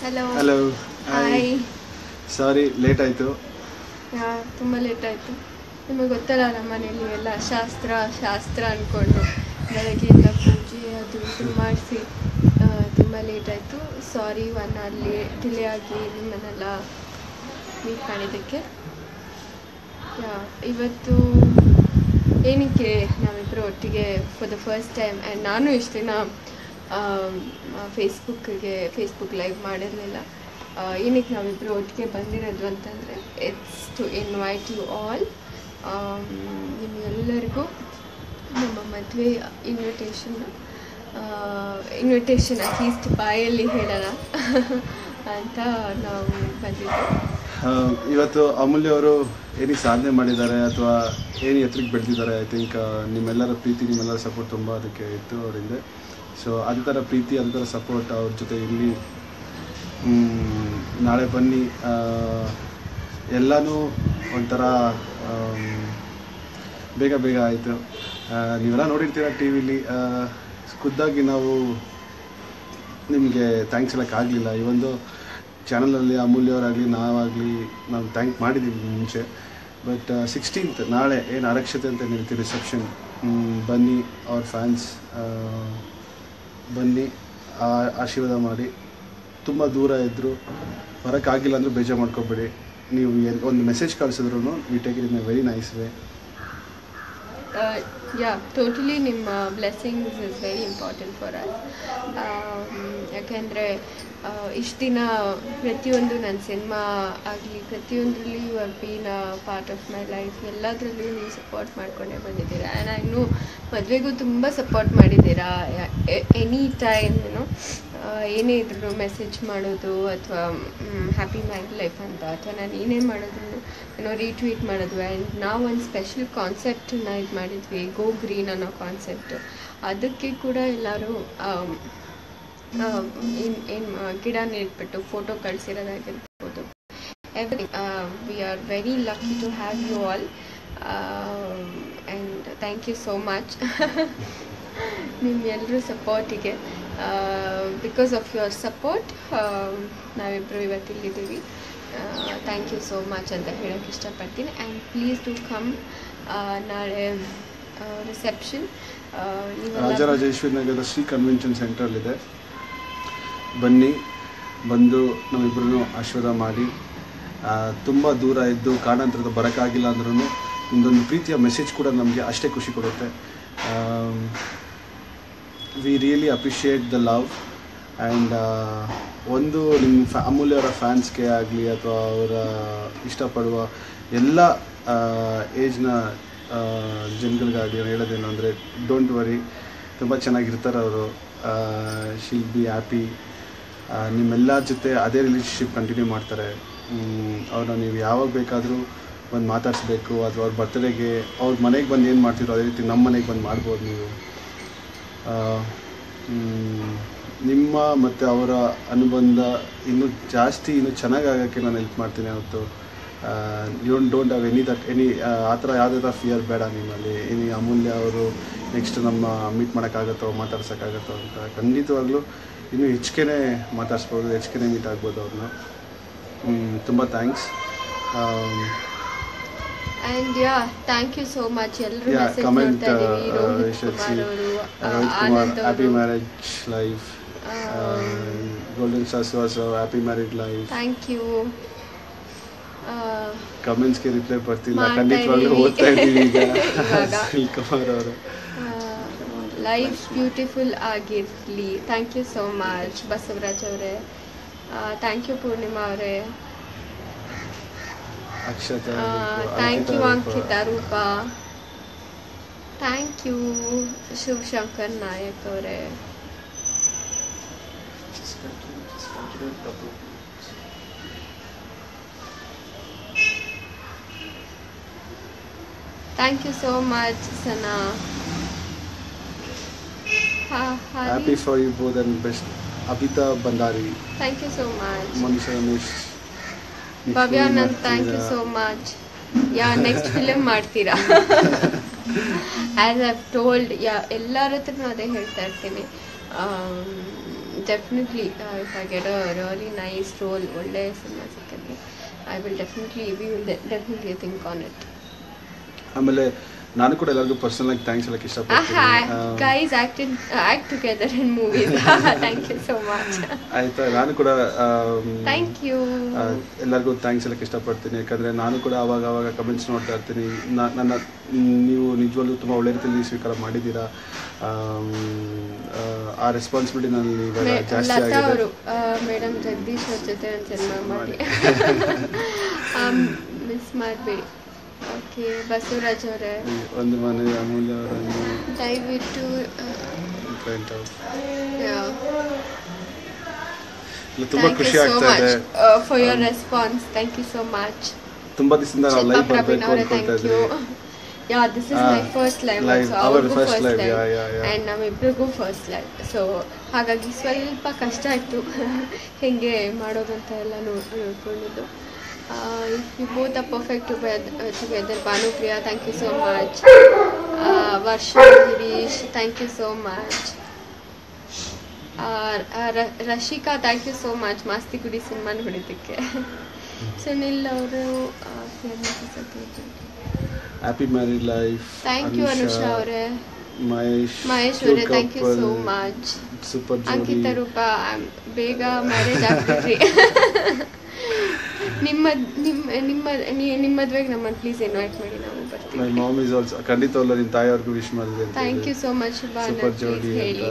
Hello hello hi. Sorry late ಆಯಿತು. ತುಂಬ late ಆಯಿತು. ನಿಮಗೆ ಗೊತ್ತಲ್ಲ ನಮ್ಮ ಮನೇಲಿ ಎಲ್ಲ ಶಾಸ್ತ್ರ ಅಂದ್ಕೊಂಡು ಬೆಳಗ್ಗೆಯಿಂದ ಪೂಜೆ ಅದು ಇದು ಮಾಡಿಸಿ ತುಂಬ ಲೇಟ್ ಆಯಿತು. ಸಾರಿ 1 hour ಡಿಲೇ ಆಗಿ ನಿಮ್ಮನ್ನೆಲ್ಲ ಮೀಟ್ ಮಾಡಿದ್ದಕ್ಕೆ. ಇವತ್ತು ಏನಕ್ಕೆ ನಾವಿಬ್ಬರು ಒಟ್ಟಿಗೆ for the first time and ನಾನು ಇಷ್ಟು ದಿನ ಫೇಸ್ಬುಕ್ ಲೈವ್ ಮಾಡಿರಲಿಲ್ಲ. ಏನಕ್ಕೆ ನಾವಿಬ್ಬರು ಒಟ್ಟಿಗೆ ಬಂದಿರೋದು ಅಂತಂದರೆ it's to invite you all. ನಿಮ್ಗೆಲ್ಲರಿಗೂ ನಮ್ಮ ಮದುವೆ ಇನ್ವಿಟೇಷನ್ ಅಟ್ಲೀಸ್ಟ್ ಬಾಯಲ್ಲಿ ಹೇಳೋಣ ಅಂತ ನಾವು ಬಂದಿದ್ದು. ಇವತ್ತು ಅಮೂಲ್ಯ ಅವರು ಏನಕ್ಕೆ ಸಾಧನೆ ಮಾಡಿದ್ದಾರೆ ಅಥವಾ ಏನು ಎತ್ತರಕ್ಕೆ ಬೆಳೆದಿದ್ದಾರೆ, ಐ ಥಿಂಕ್ ನಿಮ್ಮೆಲ್ಲರ ಪ್ರೀತಿ ನಿಮ್ಮೆಲ್ಲರ ಸಪೋರ್ಟ್ ತುಂಬ ಅದಕ್ಕೆ ಇತ್ತು ಅವರಿಂದ. ಸೊ ಅದೇ ಥರ ಪ್ರೀತಿ ಅದೇ ಥರ ಸಪೋರ್ಟ್ ಅವ್ರ ಜೊತೆ ಇಲ್ಲಿ ನಾಳೆ ಬನ್ನಿ. ಎಲ್ಲನೂ ಒಂಥರ ಬೇಗ ಆಯಿತು. ನೀವೆಲ್ಲ ನೋಡಿರ್ತೀರ ಟಿ ವಿಲಿ. ಖುದ್ದಾಗಿ ನಾವು ನಿಮಗೆ ಥ್ಯಾಂಕ್ಸ್ ಹೇಳೋಕ್ಕಾಗಲಿಲ್ಲ. ಈ ಒಂದು ಚಾನಲಲ್ಲಿ ಅಮೂಲ್ಯವರಾಗಲಿ ನಾವಾಗಲಿ ನಾವು ಥ್ಯಾಂಕ್ ಮಾಡಿದ್ದೀವಿ ಮುಂಚೆ. ಬಟ್ 16th ನಾಳೆ ಏನು ಅರಕ್ಷತೆ ಅಂತ ಹೇಳ್ತೀವಿ, ರಿಸೆಪ್ಷನ್. ಬನ್ನಿ, ಅವ್ರ ಫ್ಯಾನ್ಸ್ ಬನ್ನಿ, ಆಶೀರ್ವಾದ ಮಾಡಿ. ತುಂಬ ದೂರ ಇದ್ದರು, ಬರೋಕ್ಕಾಗಿಲ್ಲ ಅಂದರೂ ಬೇಜಾರು ಮಾಡ್ಕೊಬೇಡಿ. ನೀವು ಒಂದು ಮೆಸೇಜ್ ಕಳಿಸಿದ್ರು we take it in a very nice way. Totally ನಿಮ್ಮ blessings is very important for us. ಯಾಕೆಂದರೆ ಇಷ್ಟು ದಿನ ಪ್ರತಿಯೊಂದು ನನ್ನ ಸಿನಿಮಾ ಆಗಲಿ ಪ್ರತಿಯೊಂದರಲ್ಲಿ you have been a part of my life. ಎಲ್ಲದರಲ್ಲೂ ನೀವು ಸಪೋರ್ಟ್ ಮಾಡ್ಕೊಂಡೇ ಬಂದಿದ್ದೀರಾ. ಆ್ಯಂಡ್ ಐ ನೋ ಮದುವೆಗೂ ತುಂಬ ಸಪೋರ್ಟ್ ಮಾಡಿದ್ದೀರಾ. ಎನಿ ಟೈಮ್ ಏನೇ ಇದ್ರೂ ಮೆಸೇಜ್ ಮಾಡೋದು ಅಥವಾ ಹ್ಯಾಪಿ ಮ್ಯಾರಿಡ್ ಲೈಫ್ ಅಂತ ಅಥವಾ ನಾನು ಏನೇ ಮಾಡಿದ್ರು ರೀಟ್ವೀಟ್ ಮಾಡೋದು. ಆ್ಯಂಡ್ ನಾವು ಒಂದು ಸ್ಪೆಷಲ್ ಕಾನ್ಸೆಪ್ಟನ್ನ ಇದು ಮಾಡಿದ್ವಿ, ಗೋ ಗ್ರೀನ್ ಅನ್ನೋ ಕಾನ್ಸೆಪ್ಟು. ಅದಕ್ಕೆ ಕೂಡ ಎಲ್ಲರೂ ಗಿಡ ನೆಟ್ಬಿಟ್ಟು ಫೋಟೋ ಕಳಿಸಿರೋದಾಗಿರ್ಬೋದು. We are very lucky to have you all and thank you so much ನಿಮ್ಮೆಲ್ಲರೂ ಸಪೋರ್ಟಿಗೆ. ಬಿಕಾಸ್ ಆಫ್ ಯುವರ್ ಸಪೋರ್ಟ್ ನಾವಿಬ್ಬರು ಇವತ್ತಿಲ್ಲಿದ್ದೀವಿ. ಥ್ಯಾಂಕ್ ಯು ಸೋ ಮಚ್ ಅಂತ ಹೇಳೋಕ್ಕೆ ಇಷ್ಟಪಡ್ತೀನಿ. ಆ್ಯಂಡ್ ಪ್ಲೀಸ್ ಟು ಕಮ್ ನಾಳೆ ರಿಸೆಪ್ಷನ್ ರಾಜರಾಜೇಶ್ವರಿ ನಗರದ ಶ್ರೀ ಕನ್ವೆನ್ಷನ್ ಸೆಂಟ್ರಲ್ಲಿದೆ. ಬನ್ನಿ, ಬಂದು ನಮ್ಮಿಬ್ಬರನ್ನು ಆಶೀರ್ವಾದ ಮಾಡಿ. ತುಂಬ ದೂರ ಇದ್ದು ಕಾರಣಾಂತರದ ಬರೋಕ್ಕಾಗಿಲ್ಲ ಅಂದ್ರೂ ನಿಮ್ಮದೊಂದು ಪ್ರೀತಿಯ ಮೆಸೇಜ್ ಕೂಡ ನಮಗೆ ಅಷ್ಟೇ ಖುಷಿ ಕೊಡುತ್ತೆ. We really appreciate the love. And ಒಂದು ನಿಮ್ಮ ಅಮೂಲ್ಯವರ ಫ್ಯಾನ್ಸ್ಗೆ ಆಗಲಿ ಅಥವಾ ಅವರ ಇಷ್ಟಪಡುವ ಎಲ್ಲ ಏಜ್ನ ಜನಗಳಿಗಾಗಲಿ ಹೇಳೋದೇನು ಅಂದರೆ, ಡೋಂಟ್ ವರಿ, ತುಂಬ ಚೆನ್ನಾಗಿರ್ತಾರೆ ಅವರು. She'll be happy. ನಿಮ್ಮೆಲ್ಲ ಜೊತೆ ಅದೇ ರಿಲೇಷನ್ಶಿಪ್ ಕಂಟಿನ್ಯೂ ಮಾಡ್ತಾರೆ. ಅವ್ರನ್ನ ನೀವು ಯಾವಾಗ ಬೇಕಾದರೂ ಬಂದು ಮಾತಾಡಿಸ್ಬೇಕು ಅಥವಾ ಅವ್ರ ಬರ್ತ್ಡೇಗೆ ಅವ್ರ ಮನೆಗೆ ಬಂದು ಏನು ಮಾಡ್ತಿರೋ ಅದೇ ರೀತಿ ನಮ್ಮ ಮನೆಗೆ ಬಂದು ಮಾಡ್ಬೋದು ನೀವು. ನಿಮ್ಮ ಮತ್ತು ಅವರ ಅನುಬಂಧ ಇನ್ನೂ ಚೆನ್ನಾಗಾಗೋಕ್ಕೆ ನಾನು ಹೆಲ್ಪ್ ಮಾಡ್ತೀನಿ. ಅವತ್ತು ಡೋಂಟ್ ಹ್ಯಾವ್ ಎನಿ ಆ ಥರ ಯಾವುದೇ ಥರ ಫಿಯರ್ ಬೇಡ ನಿಮ್ಮಲ್ಲಿ. ಅಮೂಲ್ಯ ಅವರು ನೆಕ್ಸ್ಟ್ ನಮ್ಮ ಮೀಟ್ ಮಾಡೋಕ್ಕಾಗತ್ತೋ ಮಾತಾಡ್ಸೋಕ್ಕಾಗತ್ತೋ ಅಂತ ಖಂಡಿತವಾಗ್ಲೂ ಇನ್ನೂ ಹೆಚ್ಚಿಗೆ ಮಾತಾಡ್ಸ್ಬೋದು, ಹೆಚ್ಚಿಗೆ ಮೀಟ್ ಆಗ್ಬೋದು ಅವ್ರನ್ನ. ತುಂಬ thanks. And thank you so much. ಎಲ್ಲರೂ comment happy marriage life, golden stars Vasu happy married life. Thank you. ಕಮೆಂಟ್ಸ್ಗೆ ರಿಪ್ಲೈ ಬರ್ತಿಲ್ಲ, ಖಂಡಿತವಾಗ್ಲೂ ಓದ್ತಾ ಇದ್ದೀವಿ ಈಗ. ಕುಮಾರ್ ಅವರು ಲೈಫ್ ಬ್ಯೂಟಿಫುಲ್ ಆಗಿರಲಿ. Thank you so much Basavaraj ಅವರೇ. ಥ್ಯಾಂಕ್ ಯು ಪೂರ್ಣಿಮಾ ಅವರೇ. ಅಕ್ಷತಾ, ಥ್ಯಾಂಕ್ ಯು ಅಂಕಿತಾ ರೂಪ. ಥ್ಯಾಂಕ್ ಯು ಶಿವಶಂಕರ್ ನಾಯಕ್ ಅವರೇ. Thank you so much Sana. Happy for you both and best. Abita Bandari, thank you so much. ಮನುಷ್ಯ Ramesh, Bhavyanand, thank you so much. Next film ಮಾಡ್ತೀರಾ? As I told ಎಲ್ಲರ ಹತ್ರನೂ ಅದೇ ಹೇಳ್ತಾ ಇರ್ತೀನಿ. Definitely if I get a really nice role, ಒಳ್ಳೆ cinema ಸಿಕ್ಕಲ್ಲಿ I will definitely think on it. ಆಮೇಲೆ ನಾನು ಕೂಡ ಎಲ್ಲರಿಗೂ ಪರ್ಸನಲ್ ಆಗಿ ಥ್ಯಾಂಕ್ಸ್ ಹೇಳಕ್ಕೆ ಇಷ್ಟಪಡ್ತೀನಿ. Guys act together in movies. Thank you so much. ಆಯ್ತಾ, ನಾನು ಕೂಡ ಥ್ಯಾಂಕ್ ಯು ಎಲ್ಲರಿಗೂ ಥ್ಯಾಂಕ್ಸ್ ಹೇಳಕ್ಕೆ ಇಷ್ಟಪಡ್ತೀನಿ. ಯಾಕಂದರೆ ನಾನು ಕೂಡ ಆವಾಗ ಕಮೆಂಟ್ಸ್ ನೋಡ್ತಾ ಇರ್ತೀನಿ. ನನ್ನ ನೀವು ನಿಜವಾಗ್ಲೂ ತುಂಬ ಒಳ್ಳೆ ರೀತಿಯಲ್ಲಿ ಸ್ವೀಕಾರ ಮಾಡಿದ್ದೀರಾ. ಆ ರೆಸ್ಪಾನ್ಸಿಬಿಲಿಟಿ ನನಗೆ ಇವಾಗ ಜಾಸ್ತಿ ಆಗಿದೆ. ಅವರು ಮೇಡಮ್ ಜಗದೀಶ್ ಅವ್ರ ಜೊತೆ ಒಂದು ಸಿನಿಮಾ ಮಾಡಿ ಮಿಸ್ ಮಾಡಬೇಡಿ. ಓಕೆ, ಬಸವರಾಜ್ ಅವರೇ, ಒಂದು ಮನೆ, ಅಮೂಲ್ಯ ಅವರನ್ನು ದಯವಿಟ್ಟು ತುಂಬ ಖುಷಿ ಆಗ್ತಾ ಇದೆ for your response. Thank you so much. ತುಂಬ ದಿವಸದಿಂದ ನಾವು ಲೈವ್ ಬರಬೇಕು ಅನ್ಕೊಳ್ತಾ ಇದ್ವಿ. Yeah, this is my first live. So our first live. Yeah. And ನಮ್ಮಿಬ್ರಿಗೂ ಫಸ್ಟ್ ಲೈವ್. ಸೊ ಹಾಗಾಗಿ ಸ್ವಲ್ಪ ಕಷ್ಟ ಆಯಿತು ಹೇಗೆ ಮಾಡೋದು ಅಂತ ಎಲ್ಲ ನೋಡ್ಕೊಂಡಿದ್ದು. You both are perfect together. Bhanupriya, thank you so much. Varsha, Girish, thank you so much. Rashika, thank you so much Maasti Gudi cinema ನೋಡಿದ್ದಕ್ಕೆ. ಸುನಿಲ್ ಅವರು happy married life. Thank you Anusha ಅವರೇ. ಮಹೇಶ್ ಅವರೇ, thank you so much. Super ಜೋಡಿ. ಅಂಕಿತಾ ರೂಪ, ಬೇಗ ಮ್ಯಾರೇಜ್ ಆಗ್ಬಿಟ್ರಿ. ನಿಮ್ಮ ಮದುವೆಗೆ ನಮ್ಮನ್ನು ಪ್ಲೀಸ್ ಇನ್ವೈಟ್ ಮಾಡಿ, ನಾವು ಬರ್ತೀವಿ. ಮೈ ಮಾಮ್ ಇಸ್ ಆಲ್ಸೋ, ಖಂಡಿತವಲ್ಲ ನಿಮ್ಮ ತಾಯಿಯವ್ರಿಗೂ ವಿಶ್ ಮಾಡಿದೆ. Thank you so much. Super ಜೋಡಿ ಅಂತ.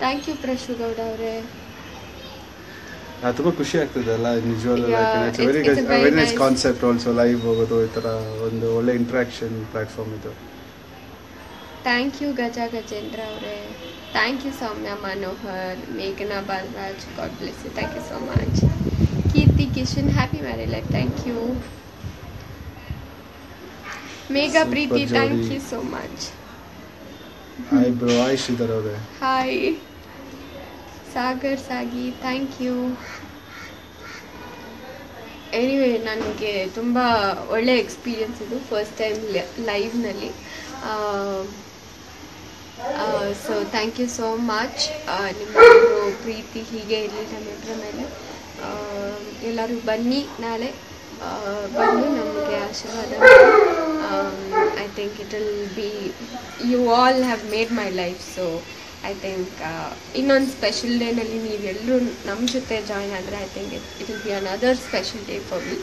ಥ್ಯಾಂಕ್ ಯು ಪ್ರಶು ಗೌಡ ಅವರೇ. ತುಂಬ ಖುಷಿ ಆಗ್ತದೆ ಅಲ್ಲ, ನಿಜವಾಗ್ಲೂ. Very nice concept also, live ಹೋಗೋದು, ಈ ಥರ ಒಂದು ಒಳ್ಳೆ ಇಂಟ್ರಾಕ್ಷನ್ ಪ್ಲಾಟ್ಫಾರ್ಮ್ ಇದು. ಥ್ಯಾಂಕ್ ಯು ಗಜೇಂದ್ರ ಅವರೇ. ಥ್ಯಾಂಕ್ ಯು ಸೌಮ್ಯ ಮನೋಹರ್, ಮೇಘನಾ Balaraj, God bless you. Thank you so much. Keerthi Kishan, happy married life. Thank you. Megha Preethi, thank you so much. Hi bro. Hi Sridhar ಅವರೇ. ಹಾಯ್ ಸಾಗರ್ ಸಾಗಿ, ಥ್ಯಾಂಕ್ ಯು. ಎನಿವೇ, ನನಗೆ ತುಂಬ ಒಳ್ಳೆ ಎಕ್ಸ್ಪೀರಿಯನ್ಸ್ ಇದು, ಫಸ್ಟ್ ಟೈಮ್ ಲೈವ್ನಲ್ಲಿ. So thank you so much. ನಿಮ್ಮೆಲ್ಲರೂ ಪ್ರೀತಿ ಹೀಗೆ ಇರಲಿ ನಮ್ಮಿಬ್ಬರ ಮೇಲೆ. ಎಲ್ಲರೂ ಬನ್ನಿ, ನಾಳೆ ಬಂದು ನಮಗೆ ಆಶೀರ್ವಾದ ಮಾಡಿ. I think it will be, you all have made my life. So I think ಇನ್ನೊಂದು ಸ್ಪೆಷಲ್ ಡೇನಲ್ಲಿ ನೀವೆಲ್ಲರೂ ನಮ್ಮ ಜೊತೆ ಜಾಯ್ನ್ ಆದರೆ I think it will be another special day for me.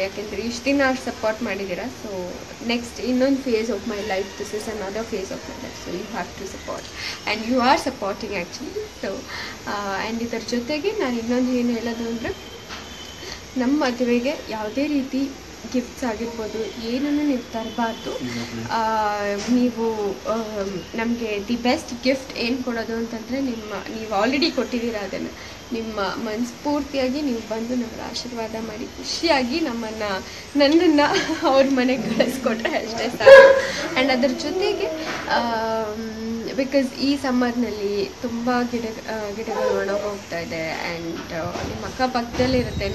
ಯಾಕೆಂದರೆ ಇಷ್ಟು ದಿನ ಸಪೋರ್ಟ್ ಮಾಡಿದ್ದೀರಾ. ಸೊ ನೆಕ್ಸ್ಟ್ ಇನ್ನೊಂದು phase of my life, this is another phase of my life. So you have to support and you are supporting actually. So and ಇದರ ಜೊತೆಗೆ ನಾನು ಇನ್ನೊಂದು ಏನು ಹೇಳೋದು ಅಂದರೆ, ನಮ್ಮ ಮದುವೆಗೆ ಯಾವುದೇ ರೀತಿ ಗಿಫ್ಟ್ಸ್ ಆಗಿರ್ಬೋದು ಏನನ್ನು ನೀವು ತರಬಾರ್ದು. ನೀವು ನಮಗೆ ದಿ ಬೆಸ್ಟ್ ಗಿಫ್ಟ್ ಏನು ಕೊಡೋದು ಅಂತಂದರೆ, ನೀವು ಆಲ್ರೆಡಿ ಕೊಟ್ಟಿದ್ದೀರಾ ಅದನ್ನು. ನಿಮ್ಮ ಮನಸ್ಫೂರ್ತಿಯಾಗಿ ನೀವು ಬಂದು ನಮಗೆ ಆಶೀರ್ವಾದ ಮಾಡಿ ಖುಷಿಯಾಗಿ ನನ್ನನ್ನು ಅವ್ರ ಮನೆಗೆ ಕಳಿಸ್ಕೊಟ್ರೆ ಅಷ್ಟೇ ಸಾಕು. ಆ್ಯಂಡ್ ಅದರ ಜೊತೆಗೆ ಬಿಕಾಸ್ ಈ ಸಮ್ಮರ್ನಲ್ಲಿ ತುಂಬ ಗಿಡಗಳು ಒಣಗೋಗ್ತಾ ಇದೆ. ಆ್ಯಂಡ್ ನಿಮ್ಮ ಅಕ್ಕಪಕ್ಕದಲ್ಲೇ ಇರುತ್ತೆ.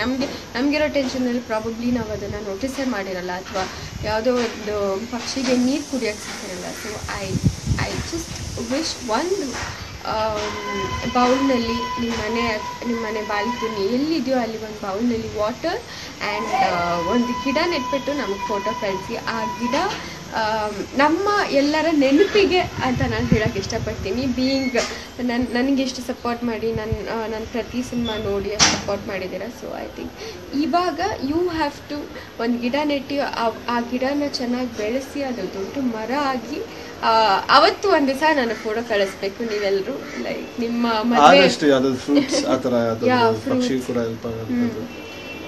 ನಮಗಿರೋ ಟೆನ್ಷನಲ್ಲಿ ಪ್ರಾಬಬ್ಲಿ ನಾವು ಅದನ್ನು ನೋಟಿಸೇ ಮಾಡಿರಲ್ಲ, ಅಥವಾ ಯಾವುದೋ ಒಂದು ಪಕ್ಷಿಗೆ ನೀರು ಕುಡಿಯೋಕ್ಕೆ ಸಿಕ್ಕಿರಲ್ಲ. ಸೊ ಐ ಜಸ್ಟ್ ವಿಶ್ ಒಂದು ಬೌಲ್ನಲ್ಲಿ ನಿಮ್ಮ ಮನೆ ಬಾಲ್ಕನಿ ಎಲ್ಲಿದೆಯೋ ಅಲ್ಲಿ ಒಂದು ಬೌಲ್ನಲ್ಲಿ ವಾಟರ್ ಆ್ಯಂಡ್ ಒಂದು ಗಿಡ ನೆಟ್ಬಿಟ್ಟು ನಮಗೆ ಫೋಟೋ ಕಳಿಸಿ. ಆ ಗಿಡ ನಮ್ಮ ಎಲ್ಲರ ನೆನಪಿಗೆ ಅಂತ ನಾನು ಹೇಳೋಕ್ಕೆ ಇಷ್ಟಪಡ್ತೀನಿ. ಬೀಯಿಂಗ್ ನನಗೆ ಎಷ್ಟು ಸಪೋರ್ಟ್ ಮಾಡಿ ನನ್ನ ಪ್ರತಿ ಸಿನಿಮಾ ನೋಡಿ ಅಷ್ಟು ಸಪೋರ್ಟ್ ಮಾಡಿದ್ದೀರಾ. ಸೊ ಐ ಥಿಂಕ್ ಇವಾಗ ಯು ಹ್ಯಾವ್ ಟು ಒಂದು ಗಿಡ ನೆಟ್ಟು ಆ ಗಿಡನ ಚೆನ್ನಾಗಿ ಬೆಳೆಸಿ ಅದು ದೊಡ್ಡ ಮರ ಆಗಿ ಅವತ್ತು ಒಂದು ದಿವಸ ನಾನು ಫೋಟೋ ಕಳಿಸ್ಬೇಕು ನೀವೆಲ್ಲರೂ. ಲೈಕ್ ನಿಮ್ಮ ಮದುವೆ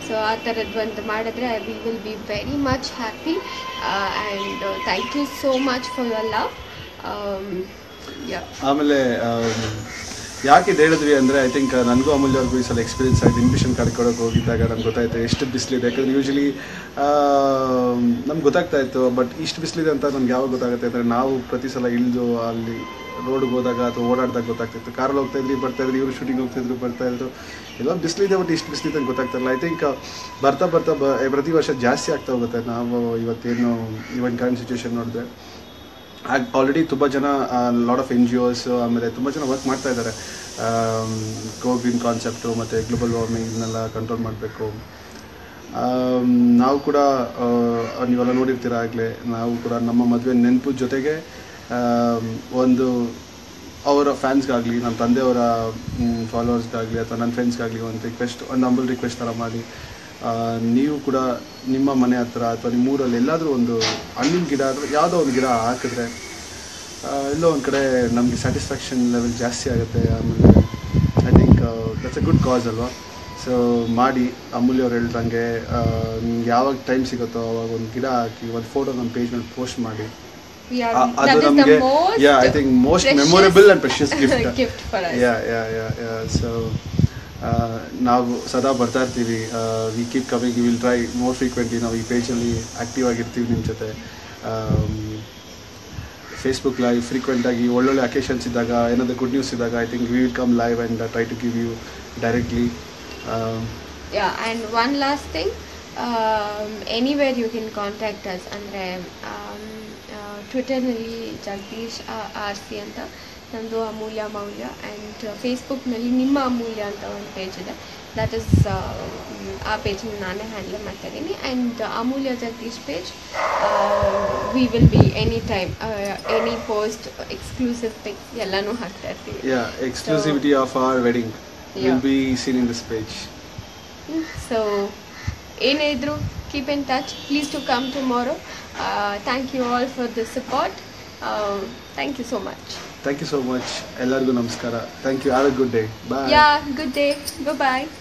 ಸೊ ಆ ಥರದ್ದು ಒಂದು ಮಾಡಿದ್ರೆ we will be very much happy. And thank you so much for your love. ಆಮೇಲೆ ಯಾಕೆ ಇದು ಹೇಳಿದ್ವಿ ಅಂದರೆ, ಐ ಥಿಂಕ್ ನನಗೂ ಅಮೂಲ್ಯವ್ರಿಗೂ ಈ ಸಲ ಎಕ್ಸ್ಪೀರಿಯನ್ಸ್ ಆಗಿದೆ. ಇನ್ವಿಟೇಷನ್ ಕಾರ್ಡ್ ಕೊಡೋಕೆ ಹೋಗಿದ್ದಾಗ ನಮ್ಗೆ ಗೊತ್ತಾಯಿತು ಎಷ್ಟು ಬಿಸಿಲಿದೆ. ಯಾಕಂದರೆ ಯೂಶ್ವಲಿ ನಮ್ಗೆ ಗೊತ್ತಾಗ್ತಾ ಇತ್ತು, ಬಟ್ ಇಷ್ಟು ಬಿಸಿಲಿದೆ ಅಂತ ನಮ್ಗೆ ಯಾವಾಗ ಗೊತ್ತಾಗುತ್ತೆ ಅಂದರೆ, ನಾವು ಪ್ರತಿ ಸಲ ಇಳಿದು ಅಲ್ಲಿ ರೋಡ್ಗೆ ಹೋದಾಗ ಅಥವಾ ಓಡಾಡಿದಾಗ ಗೊತ್ತಾಗ್ತಿತ್ತು. ಕಾರಲ್ಲಿ ಹೋಗ್ತಾಯಿದ್ರಿ ಬರ್ತಾಯಿದ್ರಿ, ಇವರು ಶೂಟಿಂಗ್ ಹೋಗ್ತಿದ್ರು ಬರ್ತಾಯಿದ್ರು, ಎಲ್ಲ ಬಿಸಿಲಿದೆ ಬಟ್ ಇಷ್ಟು ಬಿಸಿಲಿದೆ ಅಂತ ಗೊತ್ತಾಗ್ತಾಯಿಲ್ಲ. ಐ ಥಿಂಕ್ ಬರ್ತಾ ಪ್ರತಿ ವರ್ಷ ಜಾಸ್ತಿ ಆಗ್ತಾ ಹೋಗುತ್ತೆ. ನಾವು ಇವತ್ತೇನು ಇವನ್ ಕರೆಂಟ್ ಸಿಚುವೇಶನ್ ನೋಡಿದ್ರೆ ಆಲ್ರೆಡಿ ತುಂಬ ಜನ ಲಾಟ್ ಆಫ್ NGOs ಆಮೇಲೆ ತುಂಬ ಜನ ವರ್ಕ್ ಮಾಡ್ತಾ ಇದ್ದಾರೆ. ಗೋ ಗ್ರೀನ್ ಕಾನ್ಸೆಪ್ಟು ಮತ್ತು ಗ್ಲೋಬಲ್ ವಾರ್ಮಿಂಗ್ ಇದನ್ನೆಲ್ಲ ಕಂಟ್ರೋಲ್ ಮಾಡಬೇಕು. ನಾವು ಕೂಡ ನೀವೆಲ್ಲ ನೋಡಿರ್ತೀರ ಆಗಲೇ, ನಾವು ಕೂಡ ನಮ್ಮ ಮದುವೆ ನೆನಪು ಜೊತೆಗೆ ಒಂದು ಅವರ ಫ್ಯಾನ್ಸ್ಗಾಗಲಿ, ನಮ್ಮ ತಂದೆಯವರ ಫಾಲೋವರ್ಸ್ಗಾಗಲಿ ಅಥವಾ ನನ್ನ ಫ್ರೆಂಡ್ಸ್ಗಾಗಲಿ ಒಂದು ಹಂಬಲ್ ರಿಕ್ವೆಸ್ಟ್ ಥರ ಮಾಡಿ, ನೀವು ಕೂಡ ನಿಮ್ಮ ಮನೆ ಹತ್ರ ಅಥವಾ ನಿಮ್ಮೂರಲ್ಲಿ ಎಲ್ಲಾದರೂ ಒಂದು ಹಣ್ಣಿನ ಗಿಡ ಅಥವಾ ಯಾವುದೋ ಒಂದು ಗಿಡ ಹಾಕಿದ್ರೆ ಎಲ್ಲೋ ಒಂದು ಕಡೆ ನಮಗೆ ಸ್ಯಾಟಿಸ್ಫ್ಯಾಕ್ಷನ್ ಲೆವೆಲ್ ಜಾಸ್ತಿ ಆಗುತ್ತೆ. ಆಮೇಲೆ I think that's a good ಕಾಸ್ ಅಲ್ವಾ. ಸೊ ಮಾಡಿ, ಅಮೂಲ್ಯ ಅವ್ರು ಹೇಳ್ದಂಗೆ ನಿಮ್ಗೆ ಯಾವಾಗ ಟೈಮ್ ಸಿಗುತ್ತೋ ಅವಾಗ ಒಂದು ಗಿಡ ಹಾಕಿ ಒಂದು ಫೋಟೋ ನಮ್ಮ ಪೇಜ್ ಮೇಲೆ ಪೋಸ್ಟ್ ಮಾಡಿ. ಅದು ನಮಗೆ I think most memorable and precious gift. So ನಾವು ಸದಾ ಬರ್ತಾ ಇರ್ತೀವಿ. We keep coming, will try more frequently. ನಾವು ಈ ಪೇಜಲ್ಲಿ ಆ್ಯಕ್ಟಿವ್ ಆಗಿರ್ತೀವಿ ನಿಮ್ಮ ಜೊತೆ. ಫೇಸ್ಬುಕ್ ಲೈವ್ ಫ್ರೀಕ್ವೆಂಟಾಗಿ ಒಳ್ಳೊಳ್ಳೆ ಅಕೇಶನ್ಸ್ ಇದ್ದಾಗ, ಏನಾದರೂ ಗುಡ್ ನ್ಯೂಸ್ ಇದ್ದಾಗ I think we will come live and try to give you directly. And one last thing, anywhere you can contact us. ಅಂದರೆ ಟ್ವಿಟರ್ನಲ್ಲಿ ಜಗದೀಶ್ RC ಅಂತ ನಮ್ಮದು ಅಮೂಲ್ಯ ಮೌಲ್ಯ, ಆ್ಯಂಡ್ ಫೇಸ್ಬುಕ್ನಲ್ಲಿ ನಿಮ್ಮ ಅಮೂಲ್ಯ ಅಂತ ಒಂದು ಪೇಜ್ ಇದೆ. ದಟ್ ಈಸ್ ಆ ಪೇಜನ್ನು ನಾನೇ ಹ್ಯಾಂಡಲ್ ಮಾಡ್ತಾ ಇದ್ದೀನಿ. And Amulya Jagadish page, we will be any time any post, exclusive pics ಎಲ್ಲನೂ ಹಾಕ್ತಾ ಇರ್ತೀವಿ. Exclusivity of our wedding will be seen in this page. So ಏನೇ ಇದ್ರೂ keep in touch. Please to come tomorrow. Thank you all for the support. Thank you so much. Thank you so much. ಎಲ್ಲರಿಗೂ ನಮಸ್ಕಾರ. Thank you. Have a good day. Bye. Yeah, good day. Bye bye.